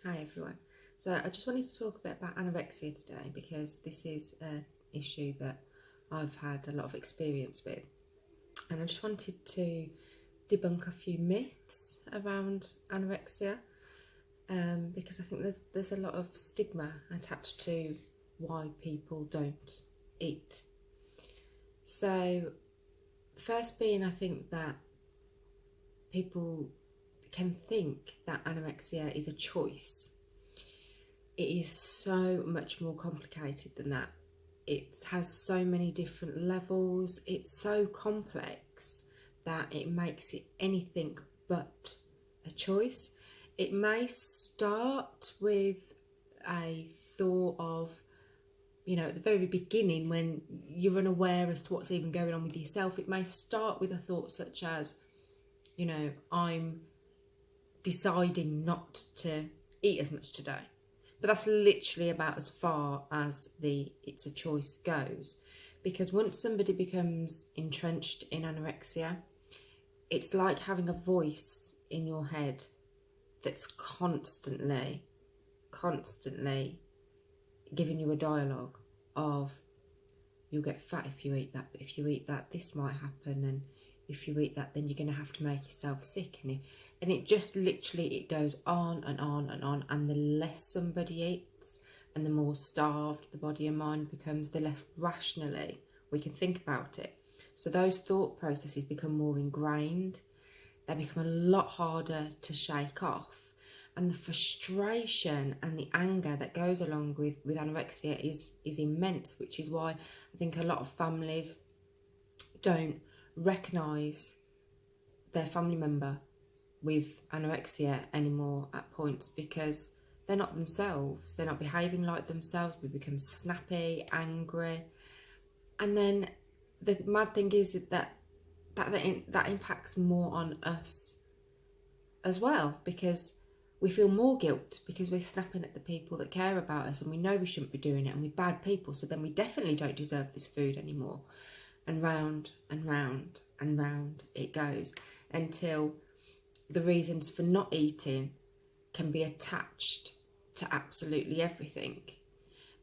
Hi everyone. So I just wanted to talk a bit about anorexia today because this is an issue that I've had a lot of experience with, and I just wanted to debunk a few myths around anorexia because I think there's a lot of stigma attached to why people don't eat. So the first being, I think that people can think that anorexia is a choice. It is so much more complicated than that. It has so many different levels. It's so complex that it makes it anything but a choice. It may start with a thought of, at the very beginning when you're unaware as to what's even going on with yourself, it may start with a thought such as, I'm deciding not to eat as much today. But that's literally about as far as it's a choice goes. Because once somebody becomes entrenched in anorexia, it's like having a voice in your head that's constantly giving you a dialogue of, you'll get fat if you eat that, but if you eat that, this might happen, and if you eat that, then you're going to have to make yourself sick. And it just literally, it goes on and on and on. And the less somebody eats and the more starved the body and mind becomes, the less rationally we can think about it. So those thought processes become more ingrained. They become a lot harder to shake off. And the frustration and the anger that goes along with anorexia is immense, which is why I think a lot of families don't recognise their family member with anorexia anymore at points, because they're not themselves. They're not behaving like themselves. We become snappy, angry. And then the mad thing is that impacts more on us as well, because we feel more guilt because we're snapping at the people that care about us, and we know we shouldn't be doing it, and we're bad people, so then we definitely don't deserve this food anymore. And round and round and round it goes until the reasons for not eating can be attached to absolutely everything.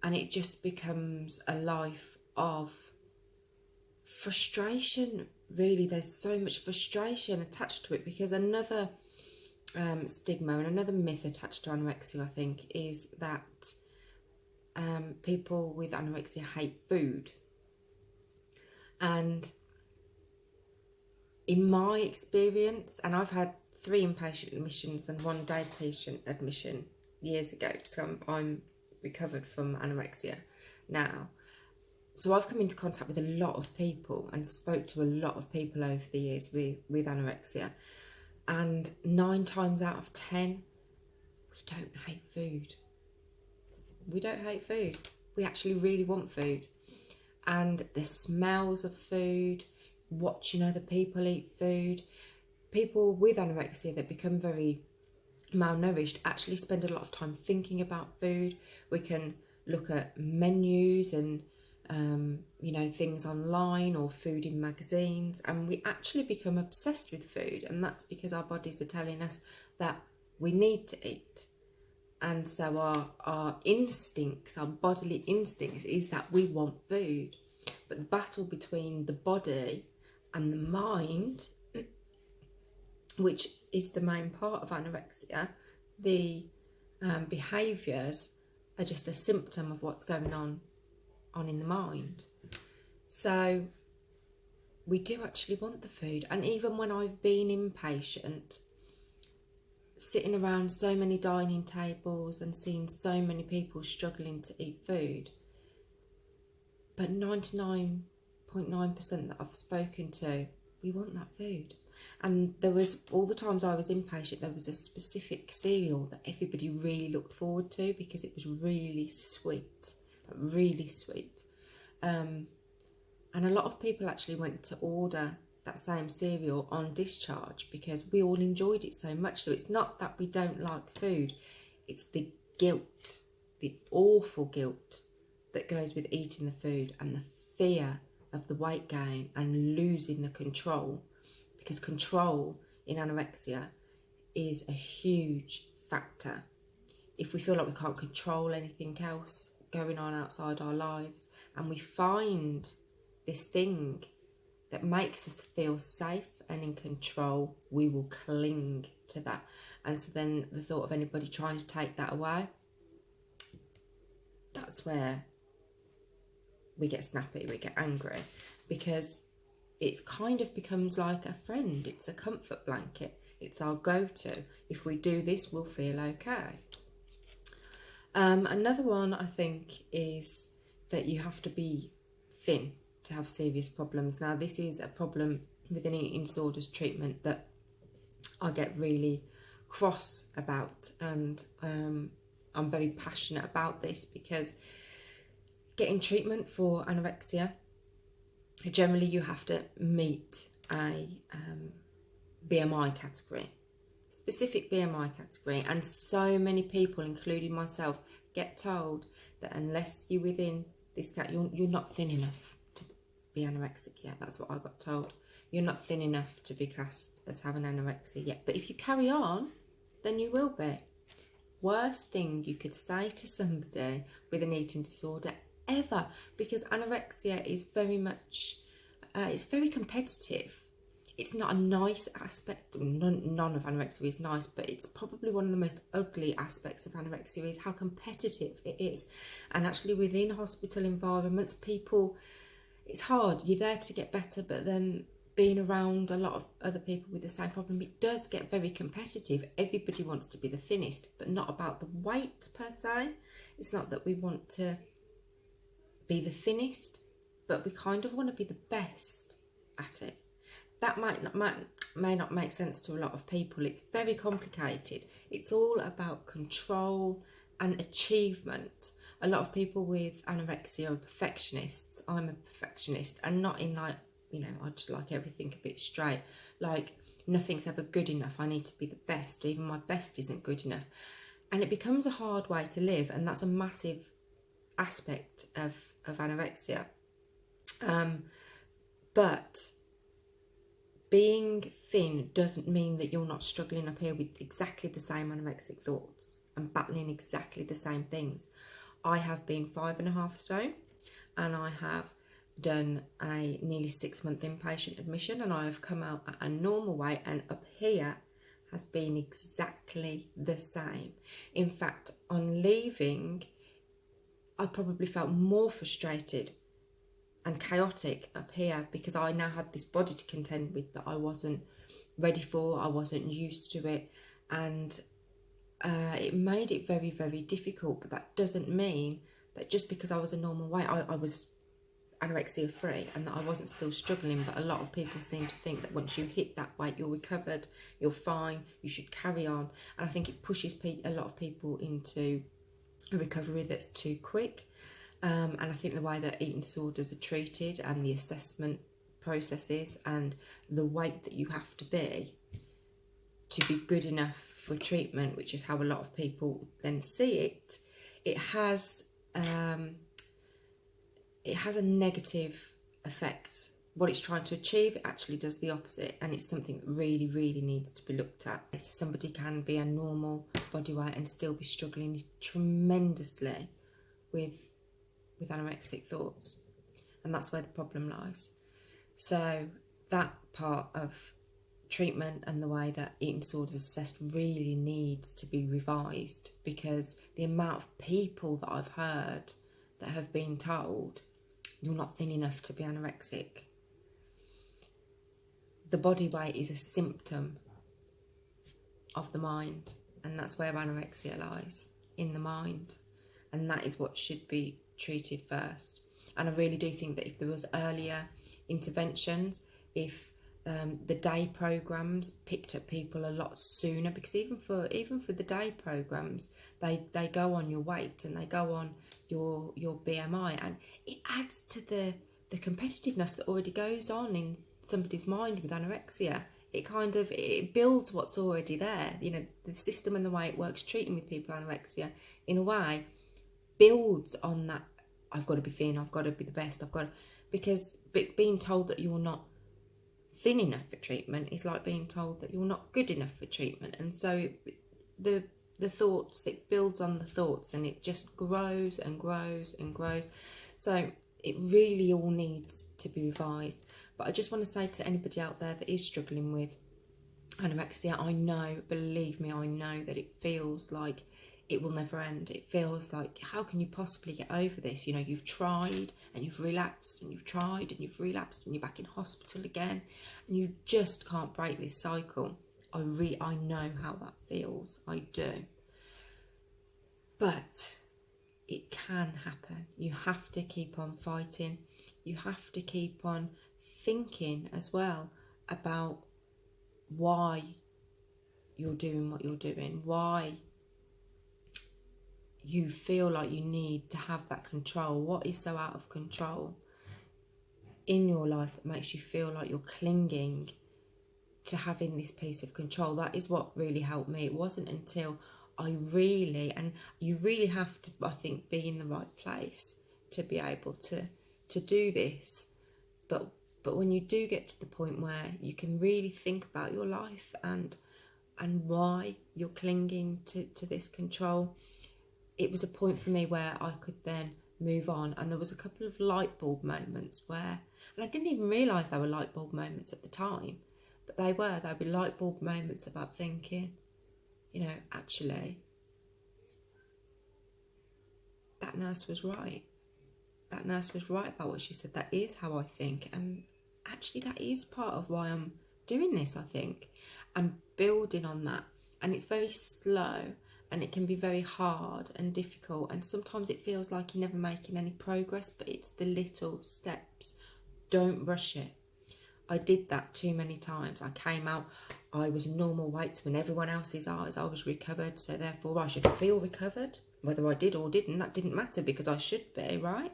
And it just becomes a life of frustration, really. There's so much frustration attached to it, because another stigma and another myth attached to anorexia, I think, is that people with anorexia hate food. And in my experience, and I've had 3 inpatient admissions and 1 day patient admission years ago, so I'm recovered from anorexia now. So I've come into contact with a lot of people and spoke to a lot of people over the years with anorexia. And 9 times out of 10, we don't hate food. We don't hate food. We actually really want food. And the smells of food, watching other people eat food. People with anorexia that become very malnourished actually spend a lot of time thinking about food. We can look at menus and things online or food in magazines, and we actually become obsessed with food. And that's because our bodies are telling us that we need to eat. And so our instincts, our bodily instincts, is that we want food. But the battle between the body and the mind, which is the main part of anorexia, the behaviours are just a symptom of what's going on in the mind. So we do actually want the food. And even when I've been inpatient, sitting around so many dining tables and seeing so many people struggling to eat food, but 99.9% that I've spoken to, we want that food. And there was, all the times I was inpatient, there was a specific cereal that everybody really looked forward to because it was really sweet. And a lot of people actually went to order that same cereal on discharge because we all enjoyed it so much. So it's not that we don't like food, it's the guilt, the awful guilt that goes with eating the food, and the fear of the weight gain and losing the control, because control in anorexia is a huge factor if we feel like we can't control anything else going on outside our lives, and we find this thing that makes us feel safe and in control, we will cling to that. And so then the thought of anybody trying to take that away, that's where we get snappy, we get angry, because it kind of becomes like a friend. It's a comfort blanket. It's our go-to. If we do this, we'll feel okay. Another one, I think, is that you have to be thin to have serious problems. Now, this is a problem within eating disorders treatment that I get really cross about, and I'm very passionate about this, because getting treatment for anorexia, generally you have to meet a BMI category, specific BMI category, and so many people, including myself, get told that unless you're within this category, you're not thin enough to be anorexic yet. That's what I got told. You're not thin enough to be classed as having anorexia yet, but if you carry on, then you will be. Worst thing you could say to somebody with an eating disorder ever, because anorexia is very much, it's very competitive. It's not a nice aspect. None of anorexia is nice, but it's probably one of the most ugly aspects of anorexia is how competitive it is. And actually within hospital environments, people, it's hard. You're there to get better, but then being around a lot of other people with the same problem, it does get very competitive. Everybody wants to be the thinnest, but not about the weight per se. It's not that we want to be the thinnest, but we kind of want to be the best at it. That may not make sense to a lot of people. It's very complicated. It's all about control and achievement. A lot of people with anorexia are perfectionists. I'm a perfectionist, and not in like, you know, I just like everything a bit straight. Like, nothing's ever good enough. I need to be the best. Even my best isn't good enough. And it becomes a hard way to live, and that's a massive aspect of anorexia. But being thin doesn't mean that you're not struggling up here with exactly the same anorexic thoughts and battling exactly the same things. I have been 5.5 stone, and I have done a nearly 6-month inpatient admission, and I have come out at a normal weight, and up here has been exactly the same. In fact, on leaving, I probably felt more frustrated and chaotic up here, because I now had this body to contend with that I wasn't ready for, I wasn't used to it, and it made it very, very difficult. But that doesn't mean that just because I was a normal weight, I was anorexia free and that I wasn't still struggling. But a lot of people seem to think that once you hit that weight, you're recovered, you're fine, you should carry on. And I think it pushes a lot of people into a recovery that's too quick. And I think the way that eating disorders are treated, and the assessment processes, and the weight that you have to be good enough for treatment, which is how a lot of people then see it, it has a negative effect. What it's trying to achieve, it actually does the opposite, and it's something that really, really needs to be looked at. Somebody can be a normal body weight and still be struggling tremendously with anorexic thoughts, and that's where the problem lies. So that part of treatment and the way that eating disorders is assessed really needs to be revised, because the amount of people that I've heard that have been told you're not thin enough to be anorexic. The body weight is a symptom of the mind, and that's where anorexia lies, in the mind, and that is what should be treated first. And I really do think that if there was earlier interventions, if the day programs picked up people a lot sooner, because even for the day programs, they go on your weight and they go on your BMI, and it adds to the competitiveness that already goes on in somebody's mind with anorexia. It builds what's already there. You know, the system and the way it works treating with people with anorexia, in a way, builds on that. I've got to be thin, I've got to be the best, because being told that you're not thin enough for treatment is like being told that you're not good enough for treatment. And so the the thoughts, it builds on the thoughts, and it just grows and grows and grows. So it really all needs to be revised. But I just want to say to anybody out there that is struggling with anorexia, I know, believe me, I know that it feels like it will never end. It feels like, how can you possibly get over this? You know, you've tried and you've relapsed, and you've tried and you've relapsed, and you're back in hospital again, and you just can't break this cycle. I know how that feels. I do. But it can happen. You have to keep on fighting. You have to keep on thinking as well about why you're doing what you're doing, why you feel like you need to have that control. What is so out of control in your life that makes you feel like you're clinging to having this piece of control? That is what really helped me. It wasn't until and you really have to, I think, be in the right place to be able to do this. But when you do get to the point where you can really think about your life and why you're clinging to this control, it was a point for me where I could then move on. And there was a couple of light bulb moments where, and I didn't even realise they were light bulb moments at the time, but they were light bulb moments about thinking, you know, actually, that nurse was right. That nurse was right about what she said. That is how I think. And actually, that is part of why I'm doing this, I think. I'm building on that. And it's very slow, and it can be very hard and difficult. And sometimes it feels like you're never making any progress, but it's the little steps. Don't rush it. I did that too many times. I came out, I was normal weight, so in everyone else's eyes I was recovered, so therefore I should feel recovered. Whether I did or didn't, that didn't matter, because I should be, right?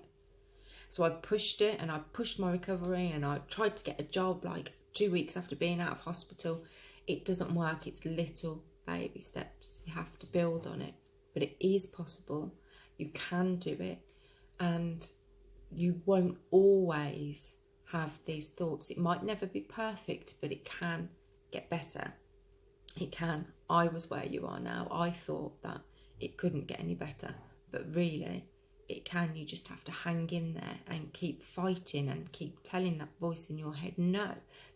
So I pushed it, and I pushed my recovery, and I tried to get a job like 2 weeks after being out of hospital. It doesn't work. It's little baby steps. You have to build on it, but it is possible. You can do it, and you won't always have these thoughts. It might never be perfect, but it can get better. It can. I was where you are now. I thought that it couldn't get any better, but really it can. You just have to hang in there and keep fighting and keep telling that voice in your head, no,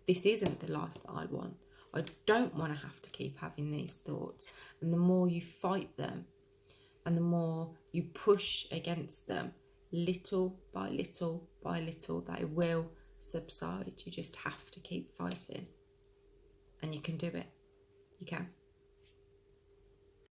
this isn't the life that I want. I don't want to have to keep having these thoughts. And the more you fight them and the more you push against them, little by little by little, they will subside. You just have to keep fighting, and you can do it. You can.